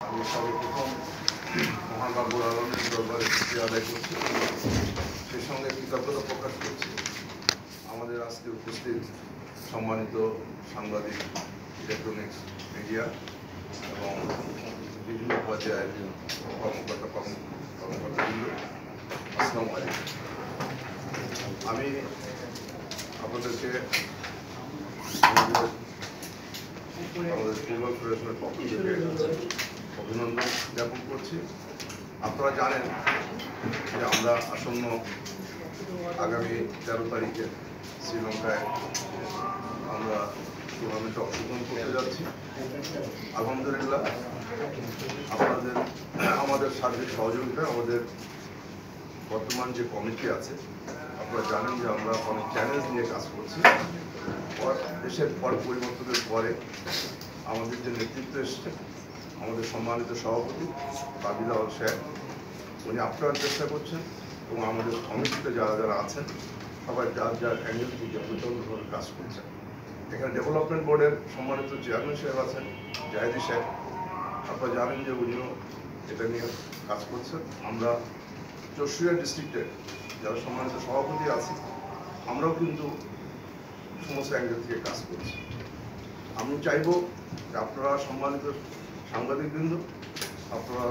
আমি সর্বপ্রথম মহান রব্বুল আলামিনের দরবারে শুকরিয়া আদায় করছি, সেই সঙ্গে কৃতজ্ঞতা প্রকাশ করছি আমাদের আজকে উপস্থিত সম্মানিত সাংবাদিক, ইলেকট্রনিক্স মিডিয়া এবং বিভিন্ন পর্যায়ের কর্মকর্তাবৃন্দ, আসসালামু আলাইকুম। আমি আপনাদেরকে আমাদের ফুটবল ফেডারেশনের পক্ষ থেকে অভিনন্দন জ্ঞাপন করছি। আপনারা জানেন যে আমরা আসন্ন আগামী 13 তারিখে শ্রীলঙ্কায় আমরা টুর্নামেন্টে অংশগ্রহণ করতে যাচ্ছি। আলহামদুলিল্লাহ আমাদের সার্বিক সহযোগিতায় আমাদের বর্তমান যে কমিটি আছে, আপনারা জানেন যে আমরা অনেক চ্যালেঞ্জ নিয়ে কাজ করছি। দেশের পরিবর্তনের পরে আমাদের যে নেতৃত্ব এসছে, আমাদের সম্মানিত সভাপতি কাবিল আওয়াল সাহেব, উনি আপ্রাণ চেষ্টা করছেন এবং আমাদের কমিটিতে যারা যারা আছেন সবাই যার যার অ্যাঙ্গেল থেকে প্রচণ্ডভাবে কাজ করছেন। এখানে ডেভেলপমেন্ট বোর্ডের সম্মানিত চেয়ারম্যান সাহেব আছেন, জাহেদি সাহেব, আপনারা জানেন যে উনিও এটা নিয়ে কাজ করছেন। আমরা চরশুরিয়া ডিস্ট্রিক্টের যারা সম্মানিত সভাপতি আছি, আমরাও কিন্তু সমস্ত অ্যাঙ্গেল থেকে কাজ করছি। আমি চাইব যে আপনারা সম্মানিত সাংবাদিকবৃন্দ, আপনারা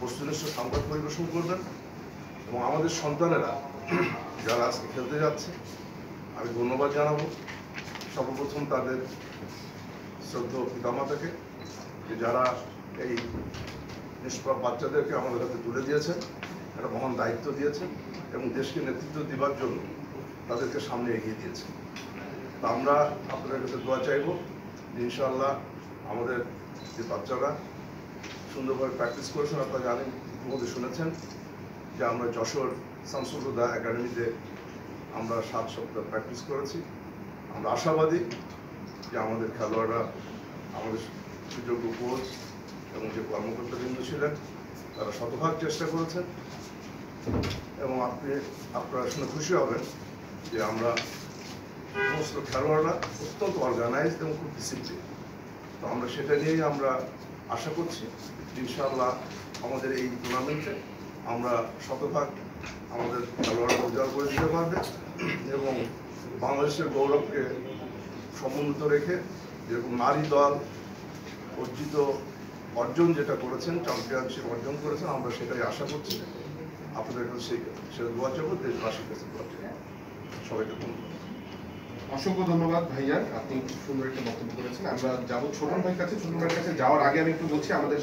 বস্তুনিষ্ঠ সংবাদ পরিবেশন করবেন এবং আমাদের সন্তানেরা যারা আজকে খেলতে যাচ্ছে, আমি ধন্যবাদ জানাবো সর্বপ্রথম তাদের শ্রদ্ধেয় পিতামাতাকে, যে যারা এই নিষ্পাপ বাচ্চাদেরকে আমাদের হাতে তুলে দিয়েছেন, একটা মহান দায়িত্ব দিয়েছেন এবং দেশকে নেতৃত্ব দেওয়ার জন্য তাদেরকে সামনে এগিয়ে দিয়েছেন। তো আমরা আপনাদের কাছে দোয়া চাইব যে ইনশাআল্লাহ আমাদের যে বাচ্চারা সুন্দরভাবে প্র্যাকটিস করেছেন। আপনারা জানেন, ইতিমধ্যে শুনেছেন যে আমরা যশোর শামসুল হুদা একাডেমিতে আমরা 7 সপ্তাহ প্র্যাকটিস করেছি। আমরা আশাবাদী যে আমাদের খেলোয়াড়রা, আমাদের সুযোগ্য কোচ এবং যে কর্মকর্তাবৃন্দ ছিলেন তারা শতভাগ চেষ্টা করেছেন এবং আপনারা শুনে খুশি হবেন যে আমরা সমস্ত খেলোয়াড়রা অত্যন্ত অর্গানাইজড এবং খুব ডিসিপ্লিন। তো আমরা সেটা নিয়েই আমরা আশা করছি ইনশাআল্লাহ আমাদের এই টুর্নামেন্টে আমরা শতভাগ আমাদের খেলোয়াড়রা উজাড় করে দিতে পারবে এবং বাংলাদেশের গৌরবকে সমুন্নত রেখে যেরকম নারী দল অর্জন যেটা করেছেন, চ্যাম্পিয়নশিপ অর্জন করেছেন, আমরা সেটাই আশা করছি। আপনাদের কাছে সেটা দোয়া চাইব, দেশবাসীর কাছে দোয়া চাইব। সবাইকে ধন্যবাদ। অসংখ্য ধন্যবাদ ভাইয়া, আপনি খুব সুন্দর একটা বক্তব্য করেছেন। আমরা যাবো ছোটন ভাইয়ের কাছে। ছোটন ভাইয়ের কাছে যাওয়ার আগে আমি একটু বলছি, আমাদের